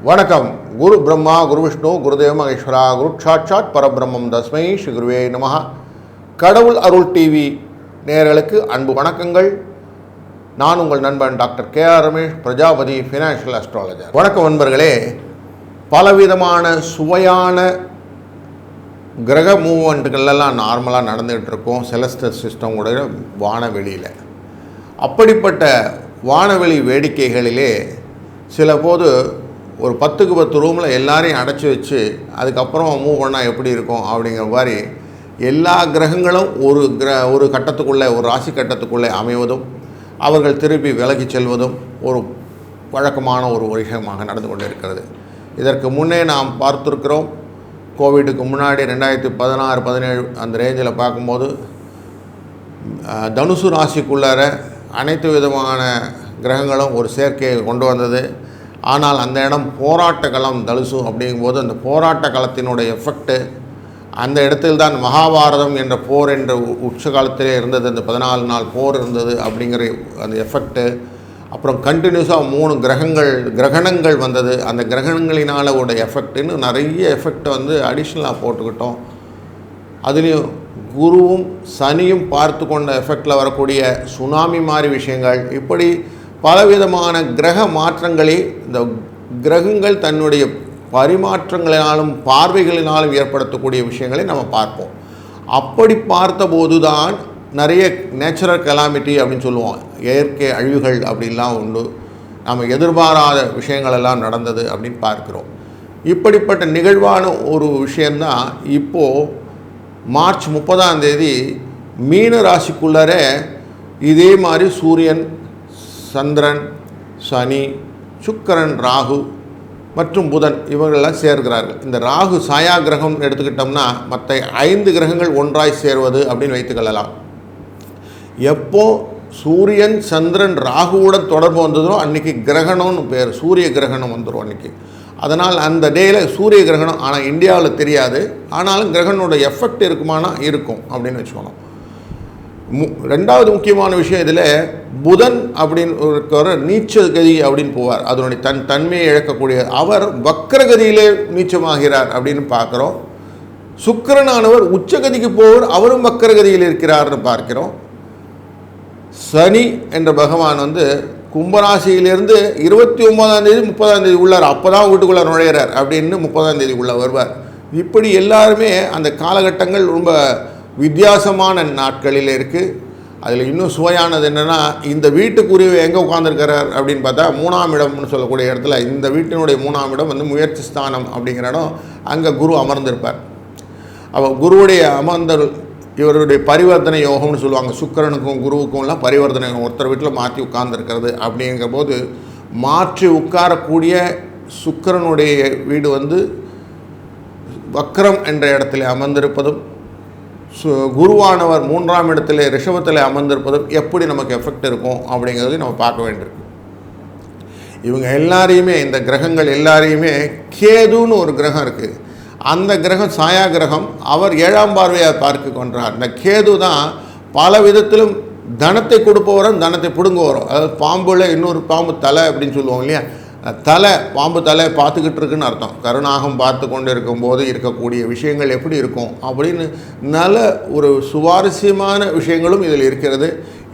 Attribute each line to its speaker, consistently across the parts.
Speaker 1: வணக்கம். குரு பிரம்மா, குரு விஷ்ணு, குருதேவ மகேஸ்வரா, குரு சாட்சாத் பரபிரம்மம் தஸ்மை ஸ்ரீ குருவே நமஹ. கடவுள் அருள் டிவி நேயர்களுக்கு அன்பு வணக்கங்கள். நான் உங்கள் நண்பன் doctor K.R. Ramesh, Prajapati financial astrologer. வணக்கம் நண்பர்களே. பலவிதமான சுவையான கிரக மூவ்மெண்ட்டுகள்லாம் நார்மலாக நடந்துகிட்டு இருக்கோம் செலஸ்டியல் சிஸ்டம் உடைய வானவெளியில். அப்படிப்பட்ட வானவெளி வேடிக்கைகளிலே சில போது ஒரு 10க்கு 10 ரூமில் எல்லாரையும் அடைச்சி வச்சு அதுக்கப்புறம் மூவ் பண்ணால் எப்படி இருக்கும் அப்படிங்கிற மாதிரி எல்லா கிரகங்களும் ஒரு கட்டத்துக்குள்ளே, ஒரு ராசி கட்டத்துக்குள்ளே அமைவதும் அவர்கள் திருப்பி விலகி செல்வதும் ஒரு வழக்கமான ஒரு விஷயமாக நடந்து கொண்டு இருக்கிறது. இதற்கு முன்னே நாம் பார்த்துருக்கிறோம். கோவிடுக்கு முன்னாடி 2016-17 அந்த ரேஞ்சில் பார்க்கும்போது தனுசு ராசிக்குள்ளார அனைத்து விதமான கிரகங்களும் ஒரு சேர்க்கையை கொண்டு வந்தது. ஆனால் அந்த இடம் போராட்ட களம் தனுசு அப்படிங்கும்போது அந்த போராட்ட களத்தினுடைய எஃபெக்ட்டு அந்த இடத்தில் தான் மகாபாரதம் என்ற போர் என்ற உச்ச காலத்திலே இருந்தது. அந்த 14 நாள் போர் இருந்தது அப்படிங்கிற அந்த எஃபெக்ட்டு. அப்புறம் கண்டினியூஸாக 3 கிரகணங்கள் வந்தது. அந்த கிரகணங்களினால் ஒரு எஃபெக்ட்டுன்னு நிறைய எஃபெக்டை அடிஷ்னலாக போட்டுக்கிட்டோம். அதுலேயும் குருவும் சனியும் பார்த்து கொண்ட எஃபெக்டில் வரக்கூடிய சுனாமி மாதிரி விஷயங்கள், இப்படி பலவிதமான கிரக மாற்றங்களே இந்த கிரகங்கள் தன்னுடைய பரிமாற்றங்களினாலும் பார்வைகளினாலும் ஏற்படுத்தக்கூடிய விஷயங்களை நம்ம பார்ப்போம். அப்படி பார்த்தபோது தான் நிறைய நேச்சுரல் கெலாமிட்டி அப்படின்னு சொல்லுவோம், இயற்கை அழிவுகள் அப்படின்லாம் உண்டு. நம்ம எதிர்பாராத விஷயங்களெல்லாம் நடந்தது அப்படின்னு பார்க்குறோம். இப்படிப்பட்ட நிகழ்வான ஒரு விஷயந்தான் இப்போது மார்ச் 30 மீன ராசிக்குள்ளரே இதே மாதிரி சூரியன், சந்திரன், சனி, சுக்கிரன், ராகு மற்றும் புதன் இவர்களெல்லாம் சேர்கிறார்கள். இந்த ராகு சாயா கிரகம் எடுத்துக்கிட்டோம்னா மற்ற 5 கிரகங்கள் ஒன்றாய் சேர்வது அப்படின்னு வைத்துக்கொள்ளலாம். எப்போ சூரியன், சந்திரன், ராகுவுடன் தொடர்பு வந்ததோ அன்றைக்கி கிரகணம்னு பேர், சூரிய கிரகணம் வந்துடும் அன்றைக்கி. அதனால் அந்த டேயில் சூரிய கிரகணம், ஆனால் இந்தியாவில் தெரியாது. ஆனாலும் கிரகணோட எஃபெக்ட் இருக்குமானா இருக்கும் அப்படின்னு வச்சுக்கணும். ரெண்டாவது முக்கியமான விஷயம், இதில் புதன் அப்படின்னு ஒரு நீச்ச கதி அப்படின்னு போவார். அதனுடைய தன்மையை இழக்கக்கூடிய அவர் வக்கரகதியிலே நீச்சமாகிறார் அப்படின்னு பார்க்குறோம். சுக்கிரனானவர் உச்சகதிக்கு போவர், அவரும் வக்கரகதியில் இருக்கிறார்னு பார்க்கிறோம். சனி என்ற பகவான் கும்பராசியிலிருந்து 29 30 உள்ளார், அப்போ தான் வீட்டுக்குள்ளே நுழையிறார் அப்படின்னு 30 உள்ளே வருவார். இப்படி எல்லாருமே அந்த காலகட்டங்கள் ரொம்ப வித்தியாசமான நாட்களில் இருக்குது. அதில் இன்னும் சுவையானது என்னென்னா, இந்த வீட்டுக்குரிய எங்கே உட்காந்துருக்கிறார் அப்படின்னு பார்த்தா 3ஆம் இடம்னு சொல்லக்கூடிய இடத்துல, இந்த வீட்டினுடைய 3ஆம் இடம் முயற்சி ஸ்தானம் அப்படிங்கிற இடம், அங்கே குரு அமர்ந்திருப்பார். அப்போ குருவுடைய அமர்ந்தல் இவருடைய பரிவர்த்தனை யோகம்னு சொல்லுவாங்க. சுக்கிரனுக்கும் குருவுக்கும்லாம் பரிவர்த்தனை ஒருத்தர் வீட்டில் மாற்றி உட்கார்ந்துருக்கிறது. அப்படிங்கிற போது மாற்றி உட்காரக்கூடிய சுக்கிரனுடைய வீடு வக்ரம் என்ற இடத்துல அமர்ந்திருப்பதும், குருவானவர் 3ஆம் இடத்துல ரிஷபத்தில் அமர்ந்திருப்பதும் எப்படி நமக்கு எஃபெக்ட் இருக்கும் அப்படிங்கிறது நம்ம பார்க்க வேண்டியிருக்கு. இவங்க எல்லாரையுமே, இந்த கிரகங்கள் எல்லாரையுமே, கேதுன்னு ஒரு கிரகம் இருக்குது. அந்த கிரகம் சாயா கிரகம், அவர் 7ஆம் பார்வையாக பார்க்க கொண்டார். இந்த கேது தான் பல விதத்திலும் தனத்தை கொடுப்பவரும் தனத்தை பிடுங்க வரும். அதாவது பாம்பில் இன்னொரு பாம்பு தலை அப்படின்னு சொல்லுவோம் இல்லையா, தலை, பாம்பு தலை பார்த்துக்கிட்டு இருக்குன்னு அர்த்தம். கருணாகம் பார்த்து கொண்டு இருக்கும்போது இருக்கக்கூடிய விஷயங்கள் எப்படி இருக்கும் அப்படின்னு நல்ல ஒரு சுவாரஸ்யமான விஷயங்களும் இதில் இருக்கிறது.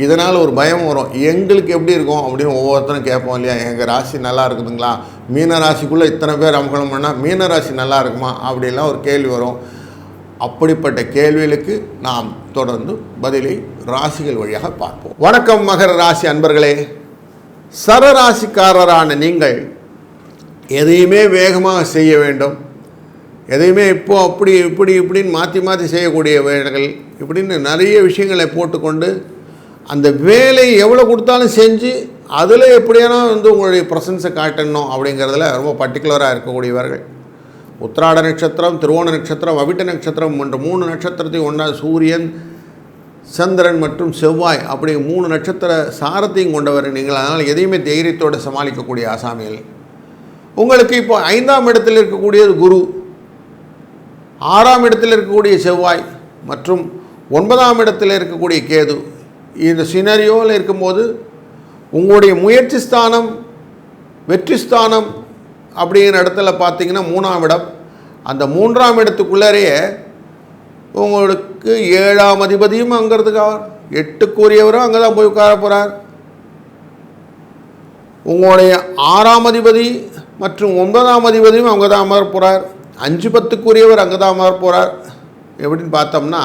Speaker 1: இதனால் ஒரு பயம் வரும், எங்களுக்கு எப்படி இருக்கும் அப்படின்னு ஒவ்வொருத்தரும் கேட்போம் இல்லையா. எங்கள் ராசி நல்லா இருக்குதுங்களா, மீன ராசிக்குள்ளே இத்தனை பேர் அமகலம் பண்ணால் மீன ராசி நல்லா இருக்குமா அப்படின்லாம் ஒரு கேள்வி வரும். அப்படிப்பட்ட கேள்விகளுக்கு நாம் தொடர்ந்து பதிலை ராசிகள் வழியாக பார்ப்போம். வணக்கம் மகர ராசி அன்பர்களே. சரராசிக்காரரான நீங்கள் எதையுமே வேகமாக செய்ய வேண்டும், எதையுமே இப்போ அப்படி இப்படின்னு மாற்றி செய்யக்கூடியவர்கள் இப்படின்னு நிறைய விஷயங்களை போட்டுக்கொண்டு அந்த வேலை எவ்வளோ கொடுத்தாலும் செஞ்சு அதில் எப்படியானா உங்களுடைய ப்ரெசன்ஸை காட்டணும் அப்படிங்கிறதுல ரொம்ப பர்டிகுலராக இருக்கக்கூடியவர்கள். உத்திராட நட்சத்திரம், திருவோண நட்சத்திரம், அவிட்ட நட்சத்திரம் என்ற 3 நட்சத்திரத்தையும் ஒன்றா சூரியன், சந்திரன் மற்றும் செவ்வாய் அப்படி 3 நட்சத்திர சாரத்தையும் கொண்டவர் நீங்கள். அதனால் எதையுமே தைரியத்தோடு சமாளிக்கக்கூடிய ஆசாமிகள். உங்களுக்கு இப்போ 5ஆம் இடத்தில் இருக்கக்கூடியது குரு, 6ஆம் இடத்தில் இருக்கக்கூடிய செவ்வாய் மற்றும் 9ஆம் இடத்தில் இருக்கக்கூடிய கேது. இந்த சினரியோவில் இருக்கும்போது உங்களுடைய முயற்சி ஸ்தானம், வெற்றி ஸ்தானம், அப்படிங்கிற இடத்துல பார்த்தீங்கன்னா 3ஆம் இடம். அந்த 3ஆம் இடத்துக்குள்ளேயே உங்களுக்கு 7ஆம் அதிபதியும் அங்கிறதுக்காக 8க்குரியவரும் அங்கே தான் போய் உட்கார போகிறார். உங்களுடைய 6ஆம் அதிபதி மற்றும் 9ஆம் அதிபதியும் அங்கே தான் அமர போகிறார். 5 10க்குரியவர் அங்கே தான் அமர போகிறார். எப்படின்னு பார்த்தோம்னா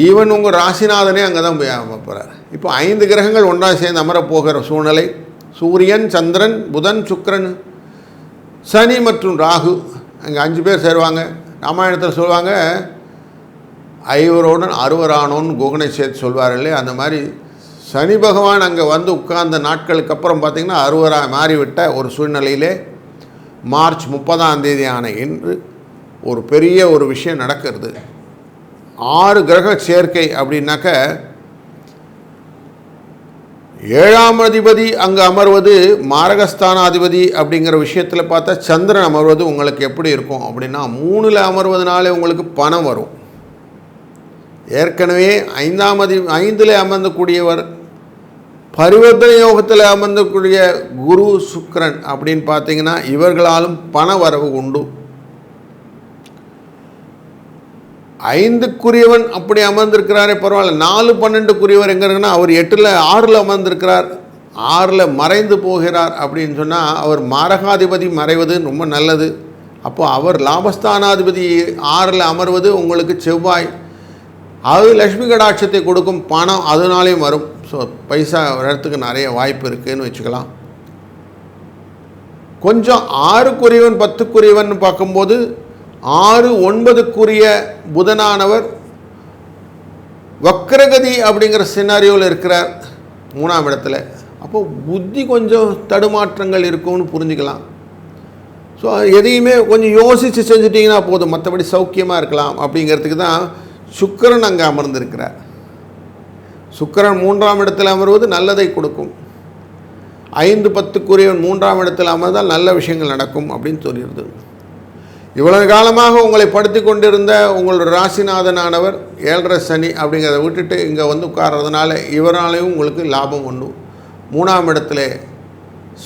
Speaker 1: ஈவன் உங்கள் ராசிநாதனே அங்கே தான் போய் அமர போகிறார். இப்போ 5 கிரகங்கள் ஒன்றாக சேர்ந்து அமர போகிற சூழ்நிலை. சூரியன், சந்திரன், புதன், சுக்கிரன், சனி மற்றும் ராகு அங்கே 5 பேர் சேருவாங்க. ராமாயணத்தில் சொல்லுவாங்க ஐவரோடன் அறுவரானோன்னு குகனை சேர்த்து சொல்வார் இல்லையா, அந்த மாதிரி சனி பகவான் அங்கே வந்து உட்கார்ந்த நாட்களுக்கு அப்புறம் பார்த்திங்கன்னா அறுவராக மாறிவிட்ட ஒரு சூழ்நிலையிலே மார்ச் 30ஆம் தேதி ஆன இன்று ஒரு பெரிய ஒரு விஷயம் நடக்கிறது. 6 கிரக சேர்க்கை அப்படின்னாக்க 7ஆம் அதிபதி அங்கே அமர்வது மாரகஸ்தானாதிபதி அப்படிங்கிற விஷயத்தில் பார்த்தா சந்திரன் அமர்வது உங்களுக்கு எப்படி இருக்கும் அப்படின்னா 3ல் அமர்வதனாலே உங்களுக்கு பணம் வரும். ஏற்கனவே 5ல் அமர்ந்தக்கூடியவர் பரிவர்த்தனை யோகத்தில் அமர்ந்தக்கூடிய குரு சுக்கிரன் அப்படின்னு பார்த்தீங்கன்னா இவர்களாலும் பண வரவு உண்டு. 5க்குரியவன் அப்படி அமர்ந்திருக்கிறாரே பரவாயில்ல. 4 12க்குரியவர் எங்கே இருக்குன்னா அவர் 8ல் 6ல் அமர்ந்திருக்கிறார். 6ல் மறைந்து போகிறார் அப்படின்னு சொன்னால் அவர் மாரகாதிபதி மறைவது ரொம்ப நல்லது. அப்போ அவர் லாபஸ்தானாதிபதி 6ல் அமர்வது உங்களுக்கு செவ்வாய், அது லக்ஷ்மி கடாட்சத்தை கொடுக்கும். பணம் அதனாலேயும் வரும். ஸோ பைசா வரத்துக்கு நிறைய வாய்ப்பு இருக்குதுன்னு வச்சுக்கலாம். கொஞ்சம் 6க்குரியவன் 10க்குரியவன் பார்க்கும்போது 6 9க்குரிய புதனானவர் வக்ரகதி அப்படிங்கிற சினாரியோவில் இருக்கிறார் 3ஆம் இடத்துல. அப்போது புத்தி கொஞ்சம் தடுமாற்றங்கள் இருக்கும்னு புரிஞ்சுக்கலாம். ஸோ எதையுமே கொஞ்சம் யோசித்து செஞ்சுட்டிங்கன்னா போதும், மற்றபடி சௌக்கியமாக இருக்கலாம் அப்படிங்கிறதுக்கு தான் சுக்கிரன் அங்கே அமர்ந்திருக்கிறார். சுக்கிரன் 3ஆம் இடத்தில் அமர்வது நல்லதை கொடுக்கும். 5 10க்குரியவன் 3ஆம் இடத்தில் அமர்ந்தால் நல்ல விஷயங்கள் நடக்கும் அப்படின்னு சொல்லிடுது. இவ்வளவு காலமாக உங்களை படுத்தி கொண்டிருந்த உங்களோட ராசிநாதனானவர் 7.5 சனி அப்படிங்கிறத விட்டுட்டு இங்கே வந்து உட்கார்றதுனால இவராலையும் உங்களுக்கு லாபம் உண்டு. 3ஆம் இடத்துல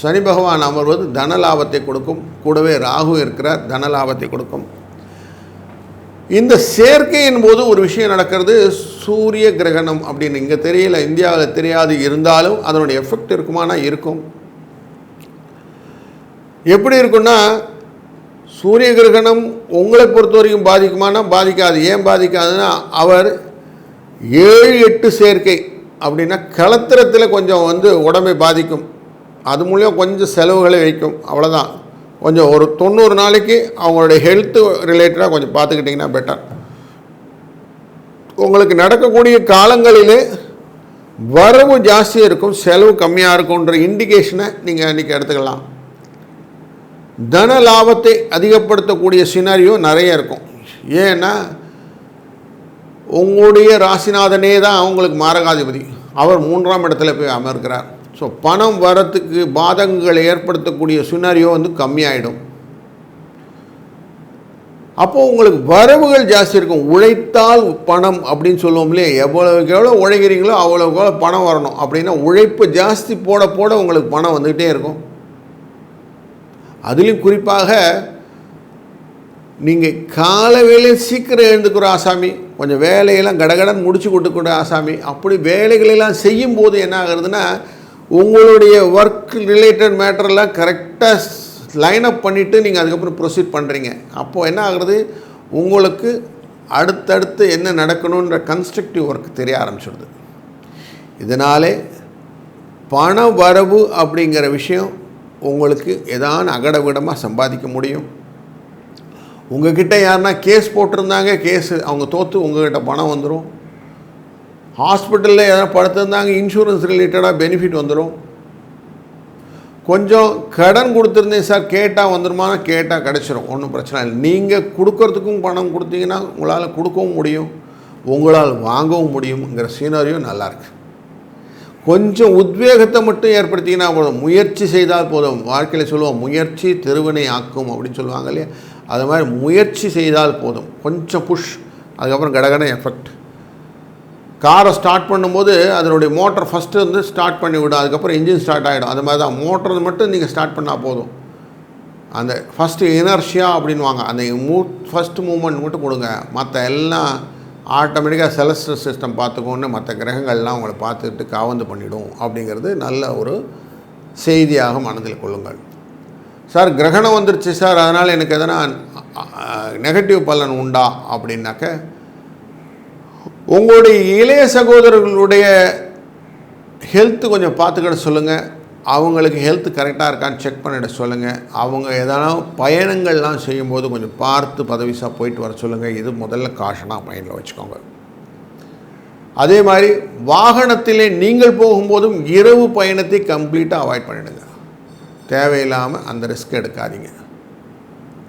Speaker 1: சனி பகவான் அமர்வது தன லாபத்தை கொடுக்கும். கூடவே ராகு இருக்கிறார், தன லாபத்தை கொடுக்கும். இந்த சேர்க்கையின் போது ஒரு விஷயம் நடக்கிறது, சூரிய கிரகணம் அப்படின்னு. இங்கே தெரியல, இந்தியாவில் தெரியாது, இருந்தாலும் அதனுடைய எஃபெக்ட் இருக்குமானா இருக்கும். எப்படி இருக்குன்னா சூரிய கிரகணம் உங்களை பொறுத்த வரைக்கும் பாதிக்குமானா பாதிக்காது. ஏன் பாதிக்காதுன்னா அவர் 7 8 சேர்க்கை அப்படின்னா களத்திரத்தில் கொஞ்சம் வந்து உடம்பை பாதிக்கும். அது மூலியம் கொஞ்சம் செலவுகளை வைக்கும், அவ்வளோதான். கொஞ்சம் ஒரு 90 நாளைக்கு அவங்களுடைய ஹெல்த்து ரிலேட்டடாக கொஞ்சம் பார்த்துக்கிட்டிங்கன்னா பெட்டர். உங்களுக்கு நடக்கக்கூடிய காலங்களிலே வரவு ஜாஸ்தியாக இருக்கும், செலவு கம்மியாக இருக்கும்ன்ற இண்டிகேஷனை நீங்கள் அன்றைக்கி எடுத்துக்கலாம். தன லாபத்தை அதிகப்படுத்தக்கூடிய சினாரியோ நிறைய இருக்கும். ஏன்னா உங்களுடைய ராசிநாதனே தான் அவங்களுக்கு மாரகாதிபதி, அவர் 3ஆம் இடத்துல போய் அமர்கிறார். ஸோ பணம் வரத்துக்கு பாதகங்களை ஏற்படுத்தக்கூடிய சினாரியோ வந்து கம்மியாயிடும். அப்போது உங்களுக்கு வரவுகள் ஜாஸ்தி இருக்கும். உழைத்தால் பணம் அப்படின்னு சொல்லுவோம் இல்லையா, எவ்வளோக்கு எவ்வளோ உழைக்கிறீங்களோ அவ்வளோக்கு எவ்வளோ பணம் வரணும் அப்படின்னா உழைப்பு ஜாஸ்தி போட போட உங்களுக்கு பணம் வந்துக்கிட்டே இருக்கும். அதுலேயும் குறிப்பாக நீங்கள் காலை வேலையில் சீக்கிரம் எழுந்துக்கிற ஆசாமி, கொஞ்சம் வேலையெல்லாம் கடகடன் முடிச்சு கொடுத்துக்கூட ஆசாமி, அப்படி வேலைகளெல்லாம் செய்யும்போது என்ன ஆகுறதுன்னா உங்களுடைய ஒர்க் ரிலேட்டட் மேட்டரெல்லாம் கரெக்டாக லைனப் பண்ணிவிட்டு நீங்கள் அதுக்கப்புறம் ப்ரொசீட் பண்ணுறீங்க. அப்போது என்ன ஆகுறது, உங்களுக்கு அடுத்தடுத்து என்ன நடக்கணுன்ற கன்ஸ்ட்ரக்டிவ் ஒர்க் தெரிய ஆரம்பிச்சிடுது. இதனாலே பண வரவு அப்படிங்கிற விஷயம் உங்களுக்கு ஏதான அகடவிடமாக சம்பாதிக்க முடியும். உங்கள்கிட்ட யாருன்னா கேஸ் போட்டிருந்தாங்க, கேஸு அவங்க தோற்று உங்கள்கிட்ட பணம் வந்துடும். ஹாஸ்பிட்டலில் எதனா படுத்திருந்தாங்க, இன்சூரன்ஸ் ரிலேட்டடாக பெனிஃபிட் வந்துடும். கொஞ்சம் கடன் கொடுத்துருந்தேன் சார், கேட்டால் வந்துடுமானா கேட்டால் கிடச்சிரும், ஒன்றும் பிரச்சனை இல்லை. நீங்கள் கொடுக்கறதுக்கும் பணம் கொடுத்தீங்கன்னா உங்களால் கொடுக்கவும் முடியும், உங்களால் வாங்கவும் முடியுங்கிற சீனரியும் நல்லாயிருக்கு. கொஞ்சம் உத்வேகத்தை மட்டும் ஏற்படுத்திங்கன்னா போதும், முயற்சி செய்தால் போதும். வாழ்க்கையில் சொல்லுவோம் முயற்சி திருவினை ஆக்கும் அப்படின்னு சொல்லுவாங்க இல்லையா, அது மாதிரி முயற்சி செய்தால் போதும். கொஞ்சம் புஷ், அதுக்கப்புறம் கடகட எஃபெக்ட். காரை ஸ்டார்ட் பண்ணும்போது அதனுடைய மோட்டர் ஃபஸ்ட்டு வந்து ஸ்டார்ட் பண்ணி விடும், அதுக்கப்புறம் இன்ஜின் ஸ்டார்ட் ஆகிடும். அது மாதிரி தான் மோட்டர் மட்டும் நீங்கள் ஸ்டார்ட் பண்ணால் போதும், அந்த ஃபஸ்ட்டு இனர்ஷியா அப்படின்வாங்க, அந்த ஃபஸ்ட்டு மூமெண்ட் மட்டும் கொடுங்க, மற்ற எல்லாம் ஆட்டோமேட்டிக்காக செலஸ்டியல் சிஸ்டம் பார்த்துக்கோன்னு மற்ற கிரகங்கள்லாம் உங்களை பார்த்துக்கிட்டு காவந்து பண்ணிடும் அப்படிங்கிறது நல்ல ஒரு செய்தியாக மனதில் கொள்ளுங்கள். சார் கிரகணம் வந்துருச்சு சார், அதனால் எனக்கு எதனா நெகட்டிவ் பலன் உண்டா அப்படின்னாக்க, உங்களுடைய இளைய சகோதரர்களுடைய ஹெல்த்து கொஞ்சம் பார்த்துக்கிட சொல்லுங்கள். அவங்களுக்கு ஹெல்த்து கரெக்டாக இருக்கான்னு செக் பண்ணிட சொல்லுங்கள். அவங்க எதனா பயணங்கள்லாம் செய்யும்போது கொஞ்சம் பார்த்து பதவிசாக போயிட்டு வர சொல்லுங்கள். இது முதல்ல காஷனாக மைண்டில் வச்சுக்கோங்க. அதே மாதிரி வாகனத்திலே நீங்கள் போகும்போதும் இரவு பயணத்தை கம்ப்ளீட்டாக அவாய்ட் பண்ணிடுங்க. தேவையில்லாமல் அந்த ரிஸ்க் எடுக்காதீங்க,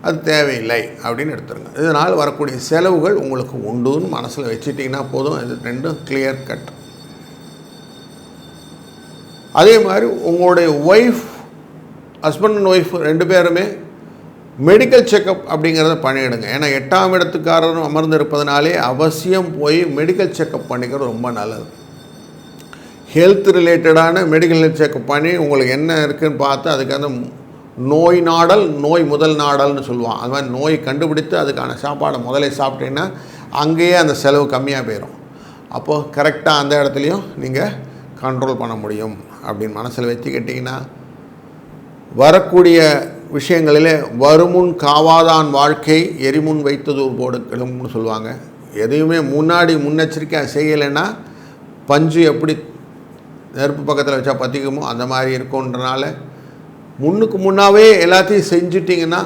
Speaker 1: அது தேவையில்லை அப்படின்னு எடுத்துருங்க. இதனால் வரக்கூடிய செலவுகள் உங்களுக்கு உண்டுன்னு மனசில் வச்சுட்டிங்கன்னா போதும். இது ரெண்டும் கிளியர் கட். அதே மாதிரி உங்களுடைய ஒய்ஃப், ஹஸ்பண்ட் அண்ட் ஒய்ஃப் 2 பேருமே மெடிக்கல் செக்கப் அப்படிங்கிறத பண்ணிவிடுங்க. ஏன்னா 8ஆம் இடத்துக்காரரும் அமர்ந்திருப்பதனாலே அவசியம் போய் மெடிக்கல் செக்கப் பண்ணிக்கிறது ரொம்ப நல்லது. ஹெல்த் ரிலேட்டடான மெடிக்கல் ஹெல்த் செக்கப் பண்ணி உங்களுக்கு என்ன இருக்குதுன்னு பார்த்து அதுக்கான நோய் நாடல், நோய் முதல் நாடல்னு சொல்லுவான். அது மாதிரி நோய் கண்டுபிடித்து அதுக்கான சாப்பாடை முதலே சாப்பிட்டீங்கன்னா அங்கேயே அந்த செலவு கம்மியாக போயிடும். அப்போது கரெக்டாக அந்த இடத்துலையும் நீங்கள் கண்ட்ரோல் பண்ண முடியும் அப்படின்னு மனசில் வச்சுக்கிட்டிங்கன்னா, வரக்கூடிய விஷயங்களிலே வருமுன் காவாதான் வாழ்க்கை எரிமுன் வைத்தது ஒரு போடு கிளம்புன்னு சொல்லுவாங்க. எதையுமே முன்னாடி முன்னெச்சரிக்கையாக செய்யலைன்னா பஞ்சு எப்படி நெருப்பு பக்கத்தில் வச்சா பற்றிக்குமோ அந்த மாதிரி இருக்குன்றனால முன்னுக்கு முன்னாவே எல்லாத்தையும் செஞ்சுட்டிங்கன்னா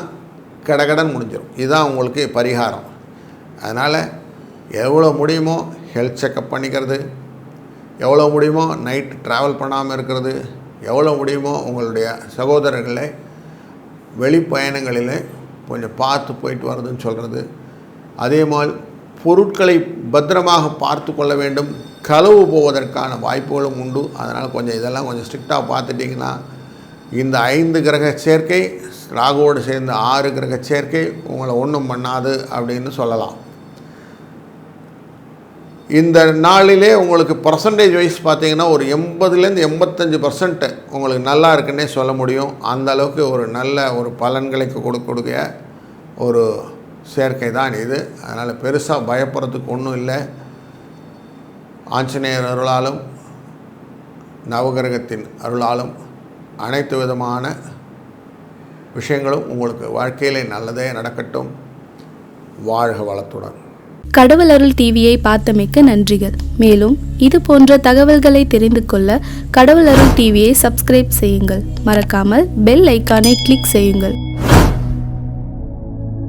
Speaker 1: கடகடன் முடிஞ்சிடும். இதுதான் உங்களுக்கு பரிகாரம். அதனால் எவ்வளோ முடியுமோ ஹெல்த் செக்கப் பண்ணிக்கிறது, எவ்வளோ முடியுமோ நைட்டு ட்ராவல் பண்ணாமல் இருக்கிறது, எவ்வளோ முடியுமோ உங்களுடைய சகோதரர்களை வெளிப்பயணங்களில் கொஞ்சம் பார்த்து போயிட்டு வர்றதுன்னு சொல்கிறது. அதே மாதிரி பொருட்களை பத்திரமாக பார்த்து கொள்ள வேண்டும். களவு போவதற்கான வாய்ப்புகளும் உண்டு. அதனால் கொஞ்சம் இதெல்லாம் கொஞ்சம் ஸ்ட்ரிக்டாக பார்த்துட்டிங்கன்னா இந்த 5 கிரக சேர்க்கை ராகுவோடு சேர்ந்த 6 கிரக சேர்க்கை உங்களை ஒன்றும் பண்ணாது அப்படின்னு சொல்லலாம். இந்த நாளிலே உங்களுக்கு பர்சன்டேஜ் வைஸ் பார்த்தீங்கன்னா ஒரு 80லேருந்து 85% உங்களுக்கு நல்லா இருக்குன்னே சொல்ல முடியும். அந்த அளவுக்கு ஒரு நல்ல ஒரு பலன்களை கொடுக்க ஒரு சேர்க்கை தான் இது. அதனால் பெருசாக பயப்படுறதுக்கு ஒன்றும் இல்லை. ஆஞ்சநேயர் அருளாலும் நவகிரகத்தின் அருளாலும் அனைத்து விதமான விஷயங்களும் உங்களுக்கு வாழ்க்கையிலே நல்லதே நடக்கட்டும். வாழ்க வளத்துடன்.
Speaker 2: கடவுள் அருள் டிவியை பார்த்தமைக்க நன்றிகள். மேலும் இது போன்ற தகவல்களை தெரிந்து கொள்ள கடவுள் அருள் டிவியை சப்ஸ்கிரைப் செய்யுங்கள். மறக்காமல் பெல் ஐக்கானை கிளிக் செய்யுங்கள்.